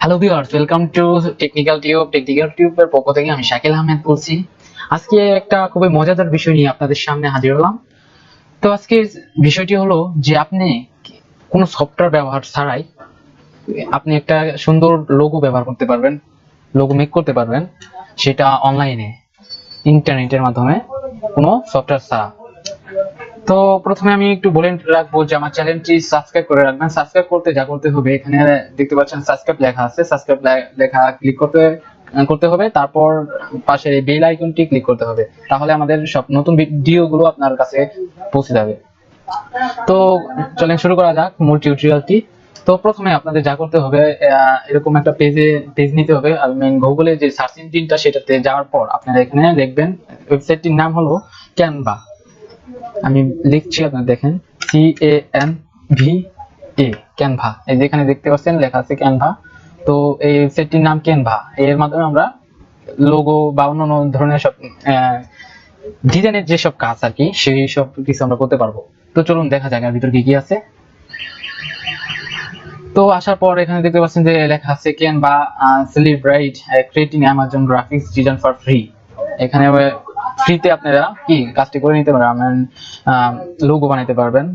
Hello viewers, welcome to technical টিউবের পক্ষ থেকে আমি শাকিল আহমেদ বলছি। আজকে একটা খুবই মজাদার বিষয় নিয়ে আপনাদের সামনে হাজির হলাম। তো আজকের বিষয়টি হলো যে আপনি কোনো সফটওয়্যার ব্যবহার ছাড়াই আপনি একটা সুন্দর লোগো ব্যবহার করতে পারবেন, লোগো মেক করতে পারবেন, সেটা অনলাইনে ইন্টারনেটের মাধ্যমে কোনো সফটওয়্যার ছাড়া। তো প্রথমে আমি একটু বলে রাখবো যে আমার চ্যানেলটি সাবস্ক্রাইব করে রাখবেন। সাবস্ক্রাইব করতে যা করতে হবে, এখানে দেখতে পাচ্ছেন সাবস্ক্রাইব লেখা আছে, সাবস্ক্রাইব লেখা ক্লিক করতে হবে, তারপর পাশে বেল আইকনটি ক্লিক করতে হবে, তাহলে আমাদের সব নতুন ভিডিওগুলো আপনার কাছে পৌঁছে যাবে। তো চলেন শুরু করা যাক মূল টিউটোরিয়ালটি। তো প্রথমে আপনাদের যা করতে হবে, এরকম একটা পেজ নিতে হবে। মেইন গুগলে যে সার্চ ইঞ্জিনটা, সেটাতে যাওয়ার পর আপনারা এখানে দেখবেন ওয়েবসাইটটির নাম হলো ক্যানভা। আমি লিখছি, আপনারা দেখেন CANVA, ক্যানভা। এই যে এখানে দেখতে পাচ্ছেন লেখা আছে ক্যানভা। তো এই ওয়েবসাইটটির নাম ক্যানভা। এর মাধ্যমে আমরা লোগো বা অন্যান্য ধরনের সব ডিজাইনের যেসব কাজ আর কি, সেই সব কিছু আমরা করতে পারবো। তো চলুন দেখা যাক এর ভিতর কি কি আছে। তো আসার পর এখানে দেখতে পাচ্ছেন যে লেখা আছে Canva celebrate creating Amazon graphics design for free. এখানে ফ্রিতে আপনারা কি কাজটি করে নিতে পারবেন, লোগো বানাইতে পারবেন।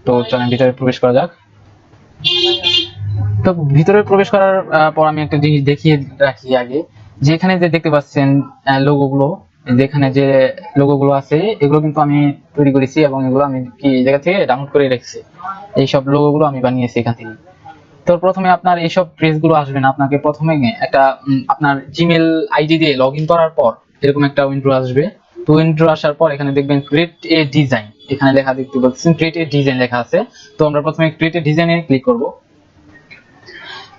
তো চলেন ভিতরে প্রবেশ করা যাক। তো ভিতরে প্রবেশ করার পর আমি একটা জিনিস দেখিয়ে রাখি আগে, যে এখানে যে দেখতে পাচ্ছেন লোগোগুলো, যেখানে যে লোগোগুলো আছে এগুলো কিন্তু আমি তৈরি করেছি, এবং এগুলো আমি কি এই জায়গা থেকে ডাউনলোড করে রেখেছি। এই সব লোগোগুলো আমি বানিয়েছি এখান থেকে। তো প্রথমে আপনার এইসব পেজগুলো আসবে না, আপনাকে প্রথমে একটা আপনার জিমেল আইডি দিয়ে লগইন করার পর এরকম একটা উইন্ডো আসবে। তো উইন্ডো আসার পর এখানে দেখবেন ক্রিয়েট এ ডিজাইন, এখানে লেখা দেখতে পাচ্ছেন ক্রিয়েট এ ডিজাইন লেখা আছে। তো আমরা প্রথমে ক্রিয়েট এ ডিজাইনে ক্লিক করব।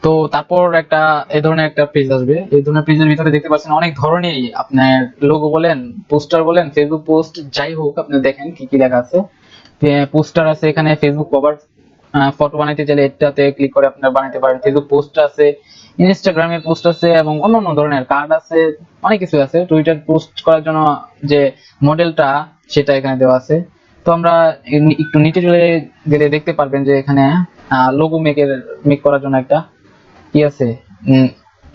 তো তারপর একটা এই ধরনের একটা পেজ আসবে। এই ধরনের পেজের ভিতরে দেখতে পাচ্ছেন অনেক ধরনের আপনার লোগো বলেন, পোস্টার বলেন, ফেসবুক পোস্ট, যাই হোক আপনি দেখেন কি কি লেখা আছে। পোস্টার আছে, এখানে ফেসবুক কভার ফটো বানাইতে চাইলে এটাতে ক্লিক করে আপনারা বানাইতে পারেন। ফেসবুক পোস্ট আছে, ইনস্টাগ্রামে পোস্ট আছে, এবং অন্যান্য ধরনের কার্ড আছে, অনেক কিছু আছে। টুইটার পোস্ট করার জন্য যে মডেলটা, সেটা এখানে দেওয়া আছে। তো আমরা একটু নিচে চলে গেলে দেখতে পারবেন যে এখানে লোগো মেক করার জন্য একটা কি আছে।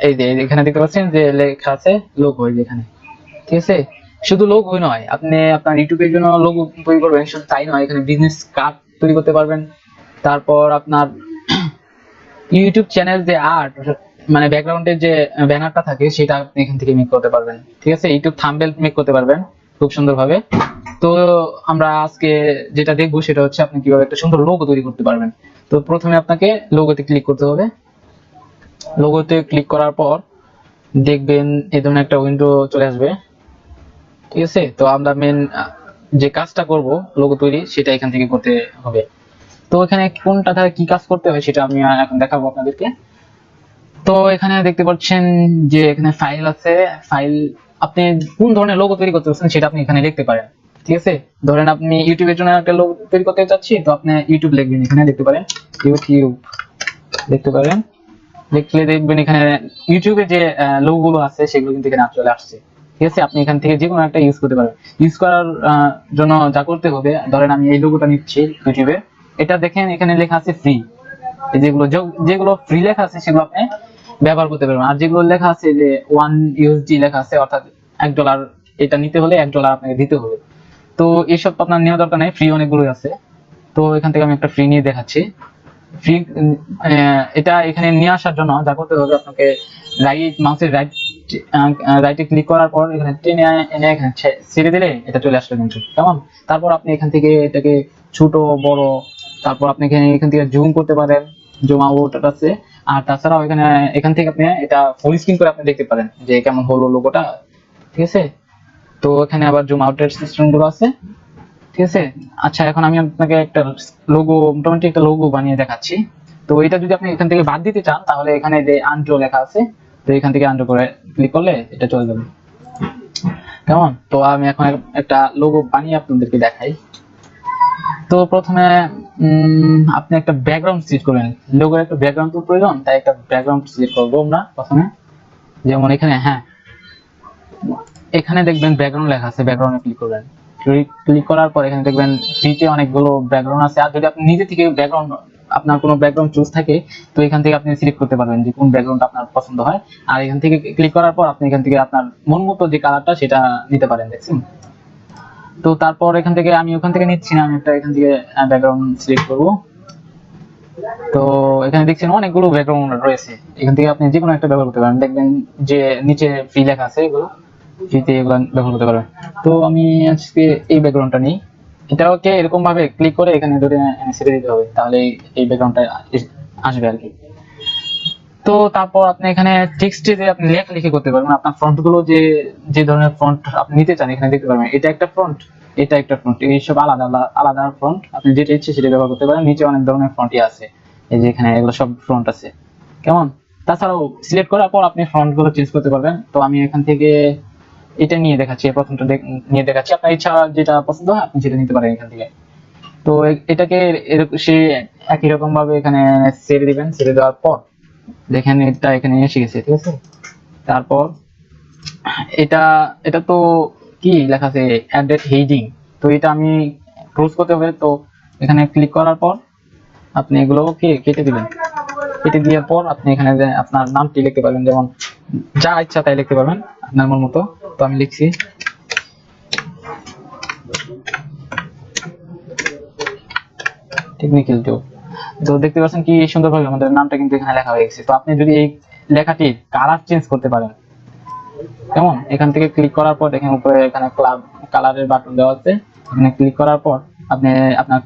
এই যে এখানে দেখতে পাচ্ছেন যে লেখা আছে লোগো, এই যে এখানে, ঠিক আছে। শুধু লোগোই নয়, আপনি আপনার ইউটিউবের জন্য লোগো তৈরি করবেন, শুধু তাই নয়, এখানে বিজনেস কার্ড তৈরি করতে পারবেন। তারপর আপনার ইউটিউব চ্যানেল যে আর্ট, মানে ব্যাকগ্রাউন্ডের যে ব্যানারটা থাকে, সেটা আপনি এখান থেকে মেক করতে পারবেন, ঠিক আছে। ইউটিউব থাম্বনেল মেক করতে পারবেন খুব সুন্দরভাবে। তো আমরা আজকে যেটা দেখবো সেটা হচ্ছে আপনি কিভাবে একটা সুন্দর লোগো তৈরি করতে পারবেন। তো প্রথমে আপনাকে লোগোতে ক্লিক করতে হবে। লোগোতে ক্লিক করার পর দেখবেন এই ধরনের একটা উইন্ডো চলে আসবে, ঠিক আছে। তো আমরা মেন যে কাজটা করব লোগো তৈরি, সেটা এখান থেকে করতে হবে। তো এখানে কোনটা থেকে কি কাজ করতে হয় সেটা আমি এখন দেখাবো আপনাদেরকে। তো এখানে দেখতে পাচ্ছেন যে এখানে ফাইল আছে। ফাইল, আপনি কোন ধরনের লোগো তৈরি করতে চাচ্ছেন সেটা আপনি এখানে লিখতে পারেন, ঠিক আছে। ধরেন আপনি ইউটিউবের জন্য একটা লোগো তৈরি করতে চাচ্ছি, তো আপনি ইউটিউব লিখবেন, এখানে দেখতে পারেন ইউটিউব লিখতে পারেন। লিখলে দেখবেন এখানে ইউটিউবে যে লোগো গুলো আছে সেগুলো কিন্তু এখানে চলে আসছে, ঠিক আছে। আপনি এখান থেকে যে কোনো একটা ইউজ করতে পারেন। ইউজ করার জন্য যা করতে হবে, ধরেন আমি এই লোগোটা নিচ্ছি ইউটিউবে, এটা দেখেন এখানে লেখা আছে ফ্রি। যেগুলো ফ্রি লেখা আছে সেগুলো আপনি ব্যবহার করতে পারবেন। আর যেগুলো লেখা আছে যে $1 লেখা আছে, অর্থাৎ $1, এটা নিতে হলে $1 আপনাকে দিতে হবে। তো এইসব আপনার নেওয়া দরকার নেই, ফ্রি অনেকগুলো আছে। তো এখান থেকে আমি একটা ফ্রি নিয়ে দেখাচ্ছি। ফ্রি এটা এখানে নিয়ে আসার জন্য যা করতে হবে, আপনাকে মাউসের রাইটে ক্লিক করার পর এখানে টেনে এনে এখানে ছেড়ে দিলে এটা চলে আসবে কিন্তু, কেমন। তারপর আপনি এখান থেকে এটাকে ছোট বড়, তারপর আপনি এখান থেকে জুম করতে পারেন, জুম আউট আছে। আর তাছাড়াও এখান থেকে আপনি এটা ফুল স্ক্রিন করে আপনি দেখতে পারেন যে কেমন হলো লোগোটা, ঠিক আছে। তো এখানে আবার জুম আউটের সিস্টেম গুলো আছে, ঠিক আছে। আচ্ছা, এখন আমি আপনাকে একটা লোগো, মোটামুটি একটা লোগো বানিয়ে দেখাচ্ছি। তো এটা যদি আপনি এখান থেকে বাদ দিতে চান, তাহলে এখানে যে আনডু লেখা আছে, তো এখান থেকে আনডু করে ক্লিক করলে এটা চলে যাবে, কেমন। তো আমি এখন একটা লোগো বানিয়ে আপনাদেরকে দেখাই। তো প্রথমে আপনি একটা ব্যাকগ্রাউন্ড সিলেক্ট করবেন। লোগোর একটা ব্যাকগ্রাউন্ড তো প্রয়োজন, তাই একটা ব্যাকগ্রাউন্ড সিলেক্ট করবো আমরা প্রথমে। যেমন এখানে, হ্যাঁ, এখানে দেখবেন ব্যাকগ্রাউন্ড লেখা আছে, ব্যাকগ্রাউন্ডে ক্লিক করবেন। ক্লিক করার পর এখানে দেখবেন ফ্রিতে অনেকগুলো ব্যাকগ্রাউন্ড আছে। আর যদি আপনি নিজে থেকে ব্যাকগ্রাউন্ড আপনার কোনো ব্যাকগ্রাউন্ড চুজ থাকে, তো এখান থেকে আপনি সিলেক্ট করতে পারবেন যে কোন ব্যাকগ্রাউন্ড আপনার পছন্দ হয়। আর এখান থেকে ক্লিক করার পর আপনি এখান থেকে আপনার মন মতো যে কালারটা সেটা নিতে পারেন, দেখছেন। তো তারপর এখান থেকে আমি ওখান থেকে নিচ্ছি না, আমি একটা এখান থেকে ব্যাকগ্রাউন্ড সিলেক্ট করব। তো এখানে দেখছেন অনেকগুলো ব্যাকগ্রাউন্ড রয়েছে, এখান থেকে আপনি যে কোনো একটা ব্যবহার করতে পারেন। দেখবেন যে নিচে ফ্রি লেখা আছে, এগুলো ফ্রিতে এগুলো ব্যবহার করতে পারবেন। তো আমি আজকে এই ব্যাকগ্রাউন্ডটা নিই, এটাকে এরকম ভাবে ক্লিক করে এখানে ধরে ছেড়ে দিতে হবে, তাহলে এই ব্যাকগ্রাউন্ডটা আসবে আর কি। তো তারপর আপনি এখানে টেক্সটে যে আপনি লেখালেখি করতে পারবেন, আপনার ফন্ট গুলো যে যে ধরনের ফন্ট আপনি নিতে চান এখানে দেখতে পারবেন। এটা একটা ফন্ট, এটা একটা ফন্ট, এইসব আলাদা আলাদা ফন্ট, আপনি যেটা ইচ্ছে সেটা ব্যবহার করতে পারেন। নিচে অনেক ধরনের ফন্টই আছে, এই যে এখানে এগুলো সব ফন্ট আছে, কেমন। তাছাড়াও সিলেক্ট করার পর আপনি ফন্ট গুলো চেঞ্জ করতে পারবেন। তো আমি এখান থেকে এটা নিয়ে দেখাচ্ছি, প্রথমটা নিয়ে দেখাচ্ছি, আপনার ইচ্ছা যেটা পছন্দ হয় আপনি সেটা নিতে পারেন এখান থেকে। তো এটাকে সে একই রকম ভাবে এখানে ছেড়ে দিবেন, ছেড়ে দেওয়ার পর দেখেন এটা এখানে এসে গেছে, ঠিক আছে। তারপর এটা এটা তো কি লেখা আছে, অ্যাডেড হেডিং, তো এটা আমি ক্লোজ করতে হবে। তো এখানে ক্লিক করার পর আপনি এগুলোকে কেটে দিবেন, কেটে দেওয়ার পর আপনি এখানে যে আপনার নামটি লিখতে পারবেন, যেমন যা ইচ্ছা তাই লিখতে পারবেন আপনার মন মতো। তো আমি লিখছি টেকনিক্যাল টিউব। তো দেখতে পাচ্ছেন কি সুন্দরভাবে আমাদের নামটা কিন্তু এখানে লেখা হয়ে গেছে। তো আপনি যদি এই লেখাটির কালার চেঞ্জ করতে পারেন, কেমন, এখান থেকে ক্লিক করার পর দেখেন উপরে এখানে কালারের বাটন দেওয়া আছে, এখানে ক্লিক করার পর আপনি আপনার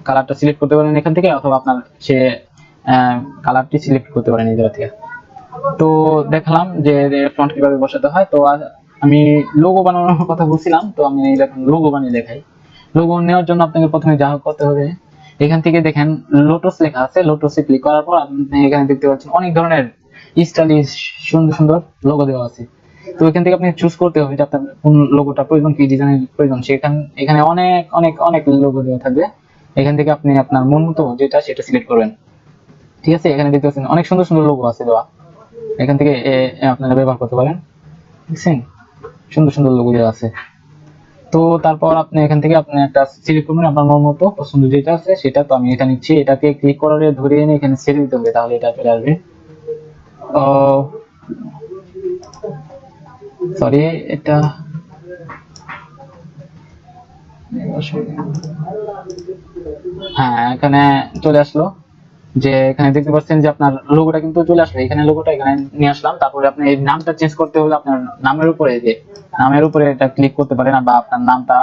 কালারটা সিলেক্ট করতে পারেন এখান থেকে, অথবা আপনার সে কালারটি সিলেক্ট করতে পারেন এই জায়গা থেকে। তো দেখলাম যে ফন্ট কিভাবে বসাতে হয়। তো আমি লোগো বানানোর কথা বলছিলাম, তো আমি এখন লোগো বানিয়ে দেখাই। লোগো নেওয়ার জন্য আপনাকে প্রথমে যা করতে হবে, এখান থেকে দেখেন লোটাস লেখা আছে, লোটাসে ক্লিক করার পর আপনি এখানে দেখতে পাচ্ছেন অনেক ধরনের স্টাইলিশ সুন্দর সুন্দর লোগো দেওয়া আছে। তো এখান থেকে আপনি চুজ করতে হবে যে আপনার কোন লোগোটা প্রয়োজন, কি ডিজাইনের প্রয়োজন। এখানে অনেক অনেক অনেক লোগো দেওয়া থাকবে, এখান থেকে আপনি আপনার মন মতো যেটা সেটা সিলেক্ট করবেন, ঠিক আছে। এখানে দেখতে পাচ্ছেন অনেক সুন্দর সুন্দর লোগো আছে দেওয়া, এখান থেকে আপনারা ব্যবহার করতে পারেন, বুঝছেন, সুন্দর সুন্দর লোগো দেওয়া আছে। তো তারপর আপনি এখান থেকে আপনি একটা সিলেক্ট করবেন আপনার মন মতো পছন্দ যেটা আছে সেটা। তো আমি এটা নিচ্ছি, এটাকে ক্লিক করে ধরে এনে এখানে ছেড়ে দিতে হবে, তাহলে এটা চলে আসবে। সরি, এটা হ্যাঁ এখানে চলে আসলো, যে এখানে দেখতে পাচ্ছেন যে আপনার লোগোটা কিন্তু চলে আসলো, এখানে লোগোটা এখানে নিয়ে আসলাম। তারপরে আপনি এই নামটা চেঞ্জ করতে হলে আপনার নামের উপরে যে নামের উপরে এটা ক্লিক করতে পারেন, বা আপনার নামটা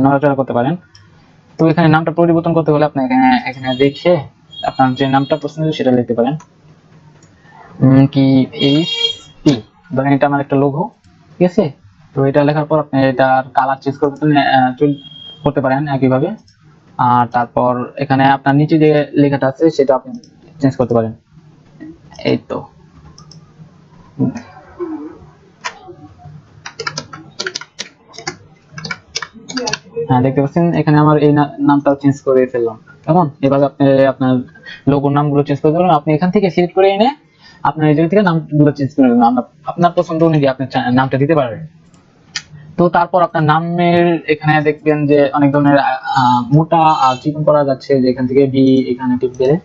নড়াচড়া করতে পারেন। তো এখানে নামটা পরিবর্তন করতে হলে আপনি এখানে এখানে দেখে আপনার যে নামটা পছন্দ সেটা লিখতে পারেন, কি এইচ পি, ধরেন এটা আমার একটা লোগো, ঠিক আছে। তো এটা লেখার পর আপনি এটার কালার চেঞ্জ করতে পারেন একইভাবে। আর তারপর এখানে আপনার নিচে যে লেখাটা আছে সেটা আপনি চেঞ্জ করতে পারেন, এই তো। হ্যাঁ দেখতে পাচ্ছেন এখানে আমার এই নামটাও চেঞ্জ করে ফেললাম। কেমন, এভাবে আপনি আপনার লোগোর নামগুলো চেঞ্জ করতে পারবেন। আপনি এখান থেকে সিলেক্ট করে এনে আপনার এই জায়গা থেকে নামগুলো চেঞ্জ করে নেবেন, আপনার পছন্দ অনুযায়ী আপনি নামটা দিতে পারবেন। তো তারপর আপনার নামের এখানে দেখবেন যে অনেক ধরনের মোটা আর চিকন করা যাচ্ছে, যে এখান থেকে বি এখানে টিপ দিলে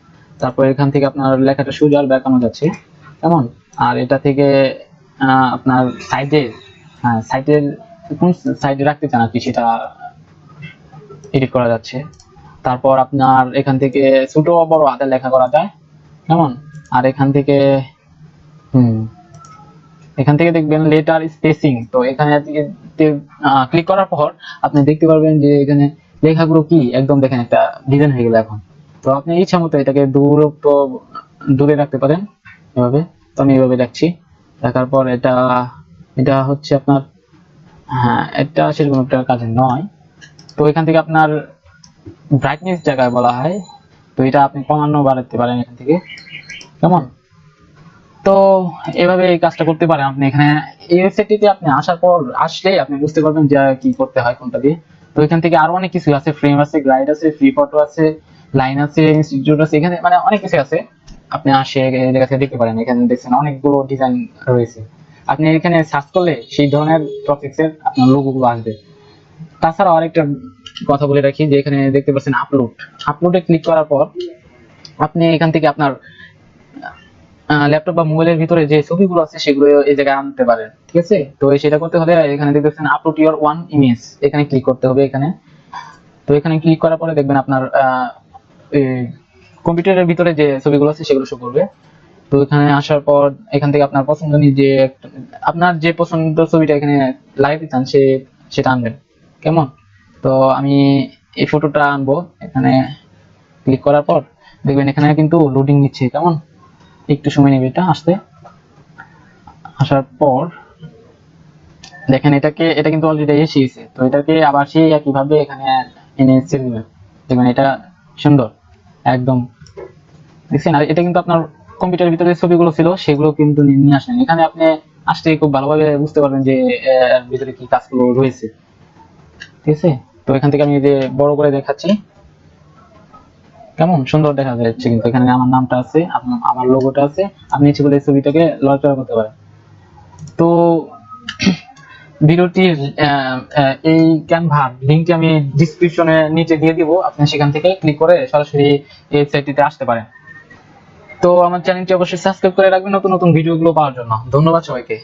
তারপর এখান থেকে আপনার লেখাটা সোজা আর বেঁকানো যাচ্ছে, কেমন। আর এটা থেকে আপনার সাইডে, হ্যাঁ সাইডের কোন সাইডে রাখতে চান আর কি সেটা এডিট করা যাচ্ছে। তারপর আপনার এখান থেকে ছোট বড় হাতের লেখা করা যায়, কেমন। আর এখান থেকে এখান থেকে দেখবেন লেটার স্পেসিং, তো এখানে ক্লিক করার পর আপনি দেখতে পারবেন যে এখানে লেখাগুলো কি একদম দেখেন একটা ডিজাইন হয়ে গেল এখন। তো আপনি ইচ্ছা মতো এটাকে দূরে রাখতে পারেন এভাবে। তো আমি এভাবে রাখছি, রাখার পর এটা এটা হচ্ছে আপনার, হ্যাঁ এটা সেরকম একটা কাজে নয়। তো এখান থেকে আপনার ব্রাইটনেস জায়গায় বলা হয়, তো এটা আপনি কমানো বাড়াতে পারেন এখান থেকে, কেমন। তো এভাবে এই কাজটা করতে পারেন আপনি। এখানে এই ওয়েবসাইটটিতে আপনি আসলেই আপনি বুঝতে পারবেন যে কি করতে হয় কোনটা দিয়ে। তো এখান থেকে আরো অনেক কিছু আছে, ফ্রেম আছে, গাইড আছে, ফ্রি ফটো আছে, লাইন আছে, ইনস্টিটিউট আছে, এখানে মানে অনেক কিছু আছে। আপনি আসে এই জায়গা থেকে দেখতে পারেন, এখানে দেখছেন অনেকগুলো ডিজাইন রয়েছে। আপনি এখানে সার্চ করলে সেই ধরনের টপিক্স এর আপনার লোগো গুলো আসবে। তাছাড়াও আরেকটা কথা বলে রাখি যে এখানে দেখতে পাচ্ছেন আপলোডে ক্লিক করার পর আপনি এখান থেকে আপনার ল্যাপটপ বা মোবাইলের ভিতরে যে ছবিগুলো আছে সেগুলো এই জায়গায় আনতে পারেন, ঠিক আছে। তো সেটা করতে হলে এখানে দেখতেছেন আপলোড ইওর ওয়ান ইমেজ, এখানে ক্লিক করতে হবে এখানে। তো এখানে ক্লিক করার পরে দেখবেন আপনার কম্পিউটারের ভিতরে যে ছবিগুলো আছে সেগুলো শো করবে। তো এখানে আসার পর এখান থেকে আপনার পছন্দের যে আপনার যে পছন্দের ছবিটা এখানে লাগাতে চান সেটা আনবেন, কেমন। তো আমি এই ফটোটা আনবো, এখানে ক্লিক করার পর দেখবেন এখানে কিন্তু লোডিং নিচ্ছে, কেমন, একটু সময় নেবে এটা আসতে। আসার পর দেখেন এটা কিন্তু অলরেডি এসে গেছে। তো এটাকে আবার সেই একইভাবে এখানে এনে ছেড়ে দিবেন, দেখবেন এটা সুন্দর একদম, দেখছেন। আর এটা কিন্তু আপনার কম্পিউটারের ভিতরে ছবিগুলো ছিল সেগুলো কিন্তু নিয়ে আসেন এখানে। আপনি আসতে খুব ভালোভাবে বুঝতে পারবেন যে এর ভিতরে কি কাজগুলো রয়েছে, ঠিক আছে। তো এখান থেকে আমি যে বড় করে দেখাচ্ছি, কেমন সুন্দর দেখা যাচ্ছে। কিন্তু এখানে আমার নামটা আছে, আমার লোগোটা আছে, আপনি ইচ্ছে করলে ছবিটাকে লড়চড়া করতে পারেন। তো ভিডিওটির এই ক্যানভার লিংকটি আমি ডিসক্রিপশনে নিচে দিয়ে দিব, আপনি সেখান থেকে ক্লিক করে সরাসরি এই ওয়েবসাইটটিতে আসতে পারেন। তো আমার চ্যানেলটি অবশ্যই সাবস্ক্রাইব করে রাখবেন নতুন নতুন ভিডিওগুলো পাওয়ার জন্য। ধন্যবাদ সবাইকে।